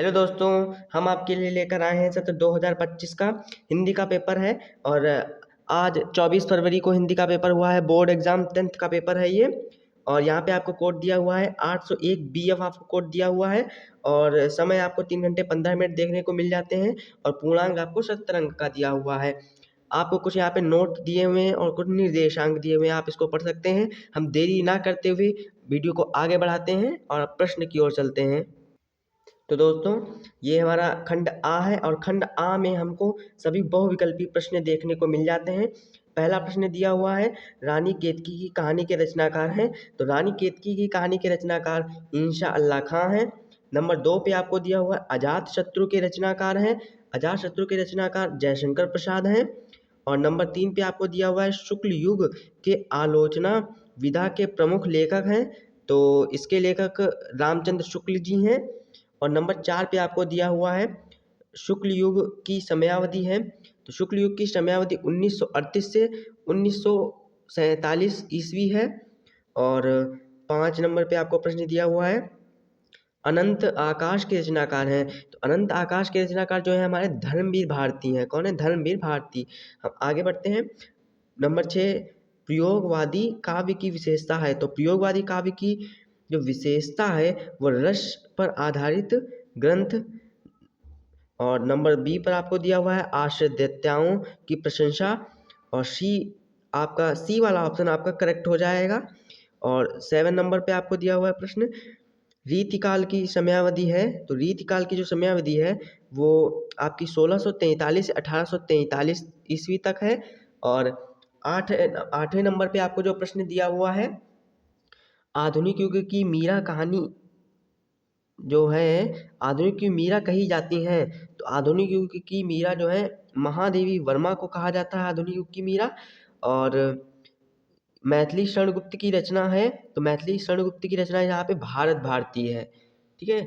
Hello दोस्तों, हम आपके लिए लेकर आए हैं सत्र 2025 का हिंदी का पेपर है। और आज 24 फरवरी को हिंदी का पेपर हुआ है। बोर्ड एग्जाम 10th का पेपर है ये। और यहाँ पे आपको कोड दिया हुआ है 801 BF आपको कोड दिया हुआ है। और समय आपको 3 घंटे 15 मिनट देखने को मिल जाते हैं। और पूर्णांक आपको 70 अंक का दिया हुआ है। आपको कुछ यहाँ पे नोट दिए हुए हैं और कुछ निर्देशांक दिए हुए हैं, आप इसको पढ़ सकते हैं। हम देरी ना करते हुए वीडियो को आगे बढ़ाते हैं और प्रश्न की ओर चलते हैं। तो दोस्तों, ये हमारा खंड आ है और खंड आ में हमको सभी बहुविकल्पी प्रश्न देखने को मिल जाते हैं। पहला प्रश्न दिया हुआ है, रानी केतकी की कहानी के रचनाकार हैं। तो रानी केतकी की कहानी के रचनाकार इंशा अल्लाह खां हैं। नंबर 2 पे आपको दिया हुआ है, अजातशत्रु के रचनाकार हैं। अजातशत्रु के रचनाकार जयशंकर प्रसाद हैं। और नंबर 3 पे आपको दिया हुआ है, शुक्ल युग के आलोचना विधा के प्रमुख लेखक हैं। तो इसके लेखक रामचंद्र शुक्ल जी हैं। और नंबर 4 पे आपको दिया हुआ है, शुक्ल युग की समयावधि है। तो शुक्ल युग की समयावधि 1938 से 1947 ईस्वी है। और 5 नंबर पे आपको प्रश्न दिया हुआ है, अनंत आकाश के रचनाकार हैं। तो अनंत आकाश के रचनाकार जो है हमारे धर्मवीर भारती हैं। कौन है? धर्मवीर भारती। हम आगे बढ़ते हैं। नंबर 6, प्रयोगवादी काव्य की विशेषता है। तो प्रयोगवादी काव्य की जो विशेषता है वो रस पर आधारित ग्रंथ। और नंबर बी पर आपको दिया हुआ है, आश्रयदाताओं की प्रशंसा। और सी वाला ऑप्शन आपका करेक्ट हो जाएगा। और 7 नंबर पे आपको दिया हुआ है प्रश्न, रीतिकाल की समयावधि है। तो रीतिकाल की जो समयावधि है वो आपकी 1643 से 1843 ईस्वी तक है। और 8वें नंबर पे आपको जो प्रश्न दिया हुआ है, आधुनिक युग की मीरा कहानी जो है, आधुनिक की मीरा कही जाती हैं। तो आधुनिक युग की मीरा जो है महादेवी वर्मा को कहा जाता है आधुनिक युग की मीरा। और मैथिली शरणगुप्त की रचना है। तो मैथिली शरणगुप्त की रचना यहाँ पे भारत भारती है। ठीक है।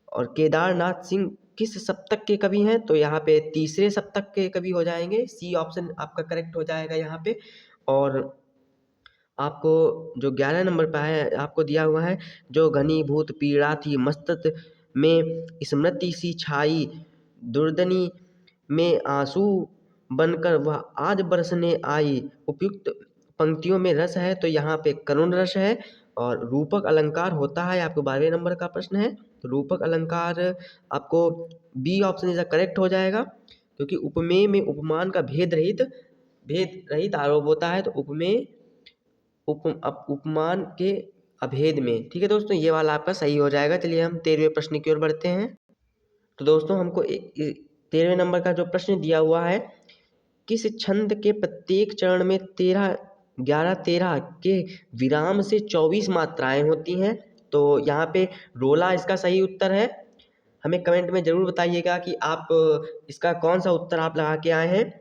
और केदारनाथ सिंह किस शतक के कवि हैं? तो यहाँ पे 3रे शतक के कवि हो जाएंगे। सी ऑप्शन आपका करेक्ट हो जाएगा यहाँ पे। और आपको जो 11 नंबर पे है आपको दिया हुआ है, जो घनीभूत पीड़ा थी मस्तक में स्मृति सी छाई, दुर्दनी में आंसू बनकर वह आज बरसने आई। उपयुक्त पंक्तियों में रस है। तो यहाँ पे करुण रस है। और रूपक अलंकार होता है, आपको 12वें नंबर का प्रश्न है। तो रूपक अलंकार आपको बी ऑप्शन इज करेक्ट हो जाएगा, क्योंकि उपमेय में उपमान का भेद रहित आरोप होता है। तो उपमेय उपमान के अभेद में। ठीक है दोस्तों, ये वाला आपका सही हो जाएगा। चलिए हम 13वें प्रश्न की ओर बढ़ते हैं। तो दोस्तों, हमको 13वें नंबर का जो प्रश्न दिया हुआ है, किस छंद के प्रत्येक चरण में 13 के विराम से 24 मात्राएं होती हैं? तो यहाँ पे रोला इसका सही उत्तर है। हमें कमेंट में ज़रूर बताइएगा कि आप इसका कौन सा उत्तर आप लगा के आए हैं।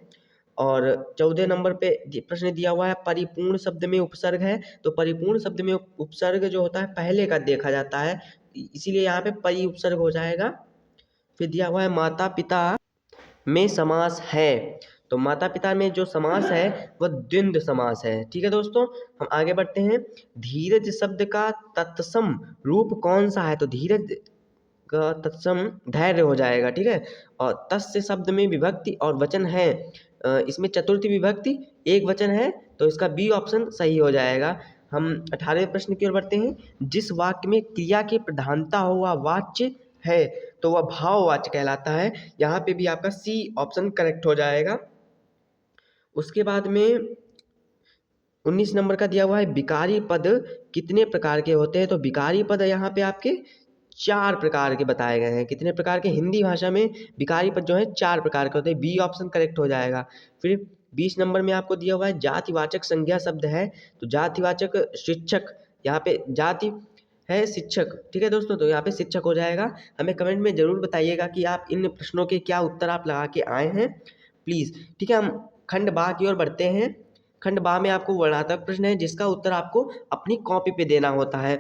और 14 नंबर पे प्रश्न दिया हुआ है, परिपूर्ण शब्द में उपसर्ग है। तो परिपूर्ण शब्द में उपसर्ग जो होता है पहले का देखा जाता है, इसीलिए यहाँ पे परि उपसर्ग हो जाएगा। फिर दिया हुआ है, माता पिता में समास है। तो माता पिता में जो समास है वह द्वंद्व समास है। ठीक है दोस्तों, हम आगे बढ़ते हैं। धीरज शब्द का तत्सम रूप कौन सा है? तो धीरज का तत्सम धैर्य हो जाएगा। ठीक है। और तस्य शब्द में विभक्ति और वचन है, इसमें चतुर्थी विभक्ति एक वचन है। तो इसका बी ऑप्शन सही हो जाएगा। हम 18वें प्रश्न की ओर बढ़ते हैं। जिस वाक्य में क्रिया की प्रधानता हो वह वाच्य है, तो वह भाववाच्य कहलाता है। यहाँ पे भी आपका सी ऑप्शन करेक्ट हो जाएगा। उसके बाद में 19 नंबर का दिया हुआ है, विकारी पद कितने प्रकार के होते हैं? तो विकारी पद यहाँ पे आपके 4 प्रकार के बताए गए हैं। कितने प्रकार के? हिंदी भाषा में विकारी पद जो है 4 प्रकार के होते हैं। बी ऑप्शन करेक्ट हो जाएगा। फिर 20 नंबर में आपको दिया हुआ है, जातिवाचक संज्ञा शब्द है। तो जातिवाचक शिक्षक, यहाँ पे जाति है शिक्षक। ठीक है दोस्तों, तो यहाँ पे शिक्षक हो जाएगा। हमें कमेंट में ज़रूर बताइएगा कि आप इन प्रश्नों के क्या उत्तर आप लगा के आए हैं प्लीज़। ठीक है, हम खंड बा की ओर बढ़ते हैं। खंड बा में आपको वर्णनात्मक प्रश्न है, जिसका उत्तर आपको अपनी कॉपी पे देना होता है।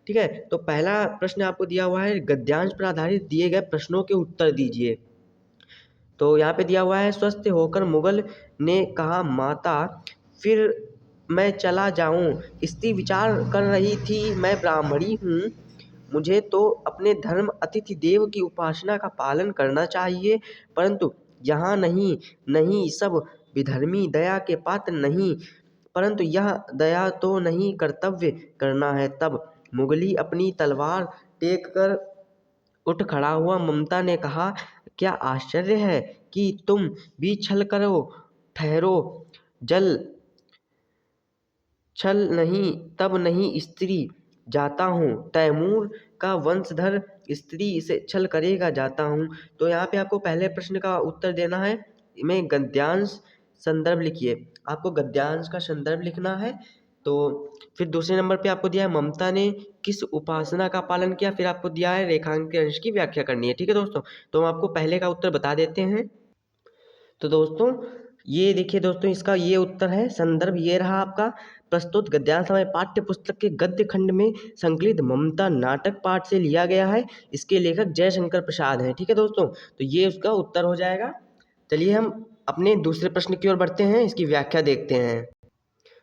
ठीक है, तो पहला प्रश्न आपको दिया हुआ है, गद्यांश पर आधारित दिए गए प्रश्नों के उत्तर दीजिए। तो यहाँ पे दिया हुआ है, स्वस्थ होकर मुगल ने कहा, माता फिर मैं चला जाऊँ। स्त्री विचार कर रही थी, मैं ब्राह्मणी हूँ, मुझे तो अपने धर्म अतिथि देव की उपासना का पालन करना चाहिए, परंतु यहाँ नहीं, नहीं सब विधर्मी दया के पात्र नहीं, परंतु यह दया तो नहीं कर्तव्य करना है तब। मुगली अपनी तलवार टेक कर उठ खड़ा हुआ। ममता ने कहा, क्या आश्चर्य है कि तुम भी छल करो, ठहरो, जल छल नहीं, तब नहीं स्त्री जाता हूँ, तैमूर का वंशधर स्त्री से छल करेगा जाता हूँ। तो यहाँ पे आपको पहले प्रश्न का उत्तर देना है, में गद्यांश संदर्भ लिखिए, आपको गद्यांश का संदर्भ लिखना है। तो फिर दूसरे नंबर पे आपको दिया है ममता ने किस उपासना का पालन किया, फिर आपको दिया है रेखांक के अंश की व्याख्या करनी है। ठीक है दोस्तों, तो हम आपको पहले का उत्तर बता देते हैं। तो दोस्तों ये देखिए दोस्तों, इसका ये उत्तर है, संदर्भ ये रहा आपका, प्रस्तुत गद्यांश हमारे पाठ्य पुस्तक के गद्य खंड में संकलित ममता नाटक पाठ से लिया गया है। इसके लेखक जयशंकर प्रसाद हैं। ठीक है दोस्तों, तो ये उसका उत्तर हो जाएगा। चलिए हम अपने दूसरे प्रश्न की ओर बढ़ते हैं, इसकी व्याख्या देखते हैं।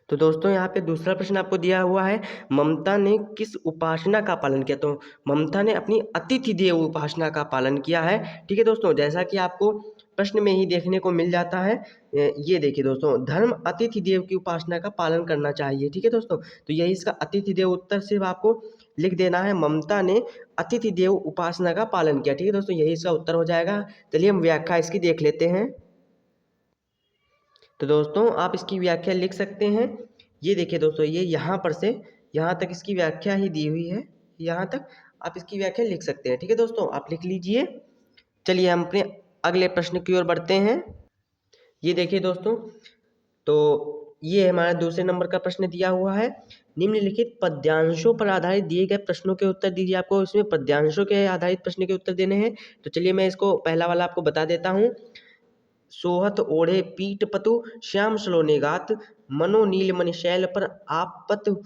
तो दोस्तों यहाँ पे दूसरा प्रश्न आपको दिया हुआ है, ममता ने किस उपासना का पालन किया। तो ममता ने अपनी अतिथि देव उपासना का पालन किया है। ठीक है दोस्तों, जैसा कि आपको प्रश्न में ही देखने को मिल जाता है, ये देखिए दोस्तों, धर्म अतिथि देव की उपासना का पालन करना चाहिए। ठीक है दोस्तों, तो यही इसका अतिथि देव उत्तर सिर्फ आपको लिख देना है, ममता ने अतिथि देव उपासना का पालन किया। ठीक है दोस्तों, यही इसका उत्तर हो जाएगा। चलिए हम व्याख्या इसकी देख लेते हैं। तो दोस्तों आप इसकी व्याख्या लिख सकते हैं। ये देखिए दोस्तों, ये यहाँ पर से यहाँ तक इसकी व्याख्या ही दी हुई है, यहाँ तक आप इसकी व्याख्या लिख सकते हैं। ठीक है दोस्तों, आप लिख लीजिए। चलिए हम अपने अगले प्रश्न की ओर बढ़ते हैं। ये देखिए दोस्तों, तो ये हमारा दूसरे नंबर का प्रश्न दिया हुआ है, निम्नलिखित पद्यांशों पर आधारित दिए गए प्रश्नों के उत्तर दीजिए। आपको इसमें पद्यांशों के आधारित प्रश्न के उत्तर देने हैं। तो चलिए मैं इसको पहला वाला आपको बता देता हूँ। सोहत ओढ़े पीठ पतु श्याम सलोने गात, मनो नीलमणि शैल पर आपत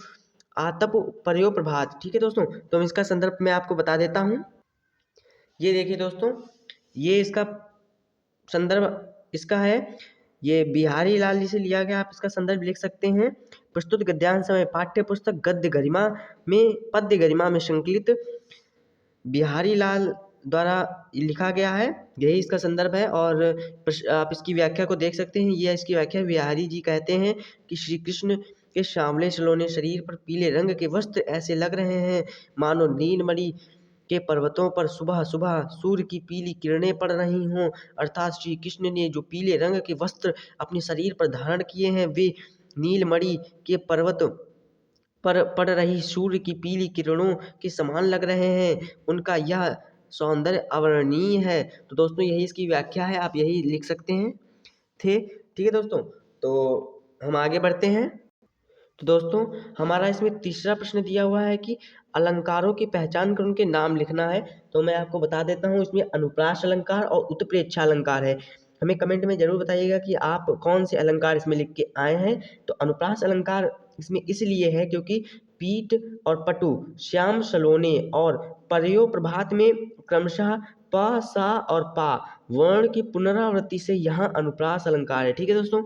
आतप पर्यो प्रभात। ठीक है दोस्तों, तो हम इसका संदर्भ मैं आपको बता देता हूँ। ये देखिए दोस्तों, ये इसका संदर्भ इसका है, ये बिहारी लाल जी से लिया गया, आप इसका संदर्भ लिख सकते हैं। प्रस्तुत गद्यांश में पाठ्य पुस्तक गद्य गरिमा में पद्य गरिमा में संकलित बिहारी लाल द्वारा लिखा गया है, यही इसका संदर्भ है। और आप इसकी व्याख्या को देख सकते हैं। यह इसकी व्याख्या बिहारी जी कहते हैं कि श्री कृष्ण के सांवले सलोने शरीर पर पीले रंग के वस्त्र ऐसे लग रहे हैं मानो नीलमणि के पर्वतों पर सुबह सुबह सूर्य की पीली किरणें पड़ रही हों। अर्थात श्री कृष्ण ने जो पीले रंग के वस्त्र अपने शरीर पर धारण किए हैं, वे नीलमणि के पर्वत पर पड़ रही सूर्य की पीली किरणों के समान लग रहे हैं। उनका यह सौंदर्य अवर्णनीय है। तो दोस्तों यही इसकी व्याख्या है, आप यही लिख सकते हैं थे। ठीक है दोस्तों, तो हम आगे बढ़ते हैं। तो दोस्तों हमारा इसमें तीसरा प्रश्न दिया हुआ है कि अलंकारों की पहचान कर उनके नाम लिखना है। तो मैं आपको बता देता हूँ, इसमें अनुप्रास अलंकार और उत्प्रेक्षा अलंकार है। हमें कमेंट में जरूर बताइएगा कि आप कौन से अलंकार इसमें लिख के आए हैं। तो अनुप्रास अलंकार इसमें इसलिए है क्योंकि पीठ और पटु, श्याम सलोने और पर्यो प्रभात में क्रमशः प, सा और पा वर्ण की पुनरावृत्ति से यहाँ अनुप्रास अलंकार है। ठीक है दोस्तों,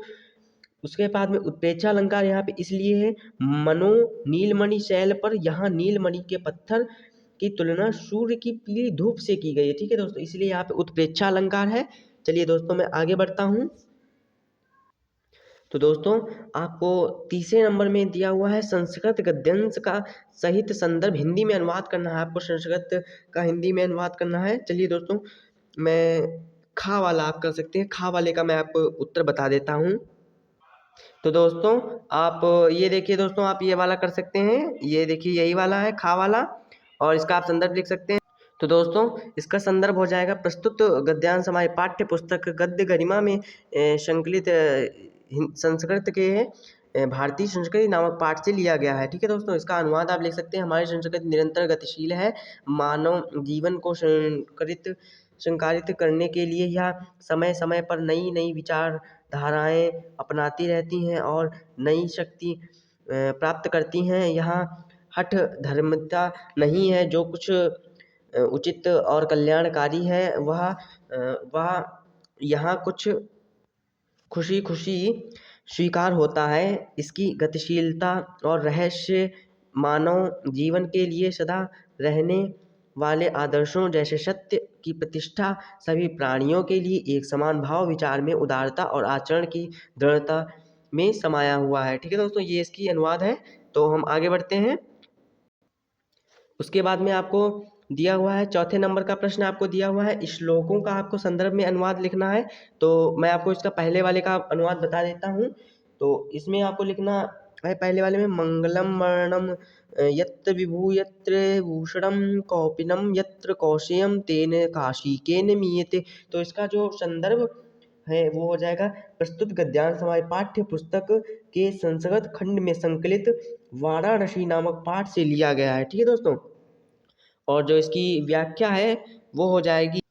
उसके बाद में उत्प्रेक्षा अलंकार यहाँ पे इसलिए है, मनो नीलमणि शैल पर, यहाँ नीलमणि के पत्थर की तुलना सूर्य की पीली धूप से की गई है। ठीक है दोस्तों, इसलिए यहाँ पे उत्प्रेक्षा अलंकार है। चलिए दोस्तों मैं आगे बढ़ता हूँ। तो दोस्तों आपको तीसरे नंबर में दिया हुआ है, संस्कृत गद्यांश का सहित संदर्भ हिंदी में अनुवाद करना है। आपको संस्कृत का हिंदी में अनुवाद करना है। चलिए दोस्तों, मैं खा वाला आप कर सकते हैं, खा वाले का मैं आपको उत्तर बता देता हूँ। तो दोस्तों आप ये देखिए दोस्तों, आप ये वाला कर सकते हैं, ये देखिए यही वाला है खा वाला, और इसका आप संदर्भ लिख सकते हैं। तो दोस्तों इसका संदर्भ हो जाएगा, प्रस्तुत गद्यांश हमारे पाठ्य पुस्तक गद्य गरिमा में संकलित संस्कृत के भारतीय संस्कृति नामक पाठ से लिया गया है। ठीक है दोस्तों, इसका अनुवाद आप लिख सकते हैं, हमारी संस्कृति निरंतर गतिशील है, मानव जीवन को संकारित करने के लिए यह समय समय पर नई नई विचारधाराएं अपनाती रहती हैं और नई शक्ति प्राप्त करती हैं। यहाँ हठ धर्मता नहीं है, जो कुछ उचित और कल्याणकारी है वह यहाँ कुछ खुशी खुशी स्वीकार होता है। इसकी गतिशीलता और रहस्य मानव जीवन के लिए सदा रहने वाले आदर्शों जैसे सत्य की प्रतिष्ठा, सभी प्राणियों के लिए एक समान भाव, विचार में उदारता और आचरण की दृढ़ता में समाया हुआ है। ठीक है दोस्तों, ये इसकी अनुवाद है। तो हम आगे बढ़ते हैं। उसके बाद में आपको दिया हुआ है चौथे नंबर का प्रश्न आपको दिया हुआ है, श्लोकों का आपको संदर्भ में अनुवाद लिखना है। तो मैं आपको इसका पहले वाले का अनुवाद बता देता हूँ। तो इसमें आपको लिखना है पहले वाले में, मंगलम वर्णम यत्र विभु यत्र भूषणम कौपिनम यत्र कौशेयम तेन काशिकेन मीयते। तो इसका जो संदर्भ है वो हो जाएगा, प्रस्तुत गद्यांश हमारे पाठ्य पुस्तक के संस्कृत खंड में संकलित वाराणसी नामक पाठ से लिया गया है। ठीक है दोस्तों, और जो इसकी व्याख्या है वो हो जाएगी,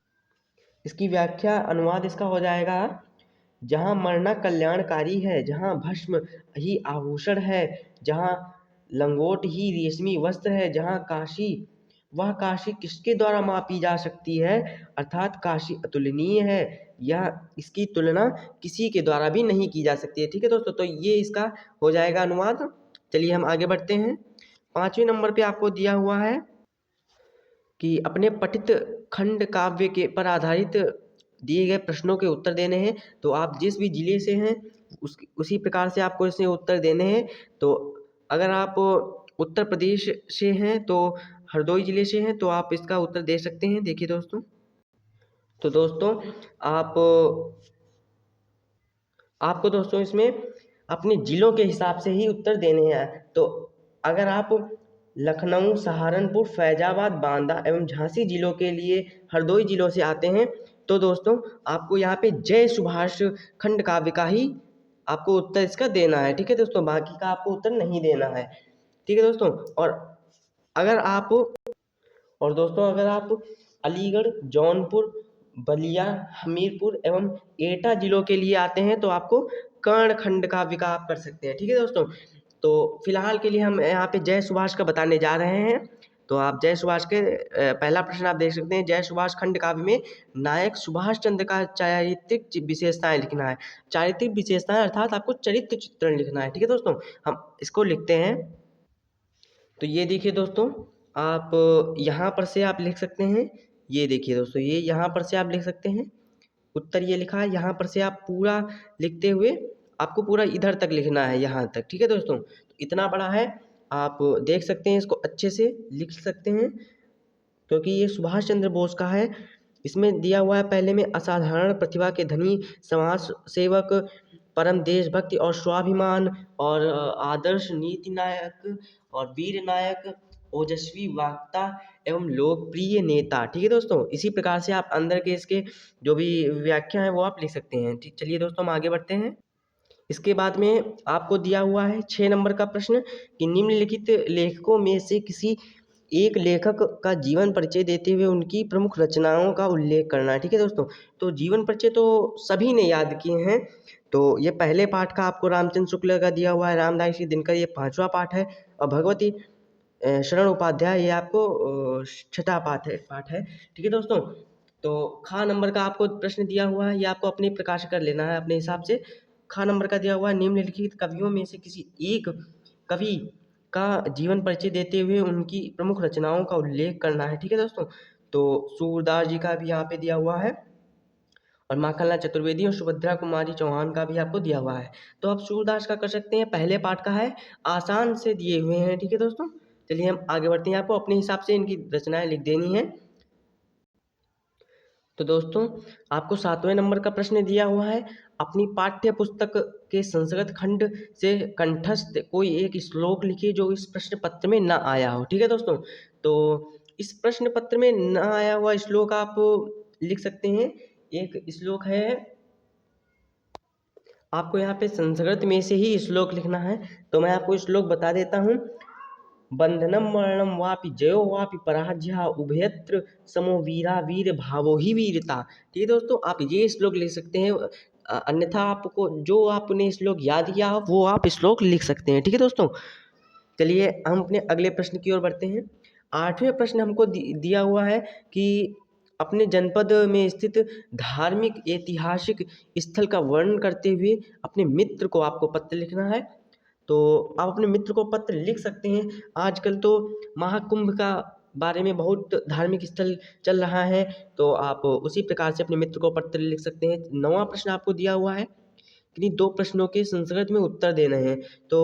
इसकी व्याख्या अनुवाद इसका हो जाएगा, जहाँ मरना कल्याणकारी है, जहाँ भस्म ही आभूषण है, जहाँ लंगोट ही रेशमी वस्त्र है, जहाँ काशी, वह काशी किसके द्वारा मापी जा सकती है, अर्थात काशी अतुलनीय है, यह इसकी तुलना किसी के द्वारा भी नहीं की जा सकती है। ठीक है दोस्तों, तो ये इसका हो जाएगा अनुवाद। चलिए हम आगे बढ़ते हैं। 5वें नंबर पे आपको दिया हुआ है कि अपने पठित खंड काव्य के पर आधारित दिए गए प्रश्नों के उत्तर देने हैं। तो आप जिस भी जिले से हैं उसी प्रकार से आपको इसमें उत्तर देने हैं। तो अगर आप उत्तर प्रदेश से हैं तो हरदोई जिले से हैं तो आप इसका उत्तर दे सकते हैं। देखिए दोस्तों, तो दोस्तों आपको दोस्तों इसमें अपने जिलों के हिसाब से ही उत्तर देने हैं। तो अगर आप लखनऊ, सहारनपुर, फैजाबाद, बांदा एवं झांसी जिलों के लिए हरदोई जिलों से आते हैं तो दोस्तों आपको यहाँ पे जय सुभाष खंड काव्य का ही आपको उत्तर इसका देना है। ठीक है दोस्तों, बाकी का आपको उत्तर नहीं देना है। ठीक है दोस्तों, अगर आप अलीगढ़, जौनपुर, बलिया, हमीरपुर एवं एटा जिलों के लिए आते हैं तो आपको कर्ण खंड काव्य का आप कर सकते हैं। ठीक है दोस्तों, तो फिलहाल के लिए हम यहाँ पे जय सुभाष का बताने जा रहे हैं। तो आप जय सुभाष के पहला प्रश्न आप देख सकते हैं, जय सुभाष खंड काव्य में नायक सुभाष चंद्र का चारित्रिक विशेषताएं लिखना है। चारित्रिक विशेषताएं अर्थात आपको चरित्र चित्रण लिखना है। ठीक है दोस्तों, हम इसको लिखते हैं। तो ये देखिए दोस्तों, आप यहाँ पर से आप लिख सकते हैं। ये देखिए दोस्तों, ये यहाँ पर से आप लिख सकते हैं, उत्तर ये लिखा है। यहाँ पर से आप पूरा लिखते हुए आपको पूरा इधर तक लिखना है, यहाँ तक। ठीक है दोस्तों, तो इतना बड़ा है, आप देख सकते हैं, इसको अच्छे से लिख सकते हैं क्योंकि ये सुभाष चंद्र बोस का है। इसमें दिया हुआ है पहले में, असाधारण प्रतिभा के धनी, समाज सेवक, परम देशभक्ति और स्वाभिमान और आदर्श नीति नायक और वीर नायक, ओजस्वी वक्ता एवं लोकप्रिय नेता। ठीक है दोस्तों, इसी प्रकार से आप अंदर के इसके जो भी व्याख्या है वो आप लिख सकते हैं। ठीक, चलिए दोस्तों हम आगे बढ़ते हैं। इसके बाद में आपको दिया हुआ है 6 नंबर का प्रश्न कि निम्नलिखित लेखकों में से किसी एक लेखक का जीवन परिचय देते हुए उनकी प्रमुख रचनाओं का उल्लेख करना है। ठीक है दोस्तों, तो जीवन परिचय तो सभी ने याद किए हैं। तो ये पहले पाठ का आपको रामचंद्र शुक्ल का दिया हुआ है, रामदास जी दिनकर ये 5वां पाठ है, और भगवती शरण उपाध्याय ये आपको 6ठा पाठ है। ठीक है दोस्तों, तो खा नंबर का आपको प्रश्न दिया हुआ है, ये आपको अपने प्रकाश कर लेना है अपने हिसाब से। खा नंबर का दिया हुआ है, निम्नलिखित कवियों में से किसी एक कवि का जीवन परिचय देते हुए उनकी प्रमुख रचनाओं का उल्लेख करना है। ठीक है दोस्तों, तो सूरदास जी का भी यहाँ पे दिया हुआ है, और माखनलाल चतुर्वेदी और सुभद्रा कुमारी चौहान का भी आपको दिया हुआ है। तो आप सूरदास का कर सकते हैं, पहले पाठ का है, आसान से दिए हुए हैं। ठीक है दोस्तों, चलिए हम आगे बढ़ते हैं। आपको अपने हिसाब से इनकी रचनाएं लिख देनी है। तो दोस्तों आपको 7वें नंबर का प्रश्न दिया हुआ है, अपनी पाठ्य पुस्तक के संस्कृत खंड से कंठस्थ कोई एक श्लोक लिखिए जो इस प्रश्न पत्र में ना आया हो। ठीक है दोस्तों, तो इस प्रश्न पत्र में ना आया हुआ श्लोक आप लिख सकते हैं। एक श्लोक है, आपको यहाँ पे संस्कृत में से ही श्लोक लिखना है। तो मैं आपको श्लोक बता देता हूँ, बंधनम मरणम वापि जयो वापि पराजय उभयत्र समो वीरा वीर भावो ही वीरता। ठीक है दोस्तों, आप ये श्लोक लिख सकते हैं। अन्यथा आपको जो आपने श्लोक याद किया हो वो आप श्लोक लिख सकते हैं। ठीक है दोस्तों, चलिए हम अपने अगले प्रश्न की ओर बढ़ते हैं। 8वें प्रश्न हमको दिया हुआ है कि अपने जनपद में स्थित धार्मिक ऐतिहासिक स्थल का वर्णन करते हुए अपने मित्र को आपको पत्र लिखना है। तो आप अपने मित्र को पत्र लिख सकते हैं। आजकल तो महाकुंभ का बारे में बहुत धार्मिक स्थल चल रहा है, तो आप उसी प्रकार से अपने मित्र को पत्र लिख सकते हैं। 9वां प्रश्न आपको दिया हुआ है, किन्हीं 2 प्रश्नों के संस्कृत में उत्तर देने हैं। तो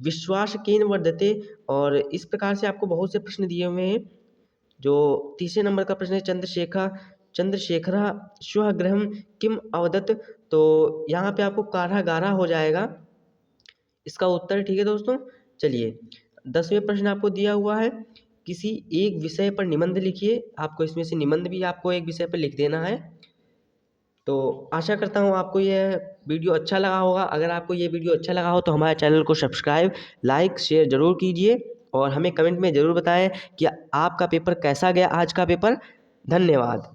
विश्वास केन वर्धते, और इस प्रकार से आपको बहुत से प्रश्न दिए हुए हैं। जो तीसरे नंबर का प्रश्न है, चंद्रशेखरा श्वः गृहं किम अवदत्, तो यहाँ पे आपको काढ़ा-गाढ़ा हो जाएगा इसका उत्तर। ठीक है दोस्तों, चलिए 10वें प्रश्न आपको दिया हुआ है, किसी एक विषय पर निबंध लिखिए। आपको इसमें से निबंध भी आपको एक विषय पर लिख देना है। तो आशा करता हूँ आपको यह वीडियो अच्छा लगा होगा। अगर आपको ये वीडियो अच्छा लगा हो तो हमारे चैनल को सब्सक्राइब, लाइक, शेयर ज़रूर कीजिए और हमें कमेंट में ज़रूर बताएं कि आपका पेपर कैसा गया, आज का पेपर। धन्यवाद।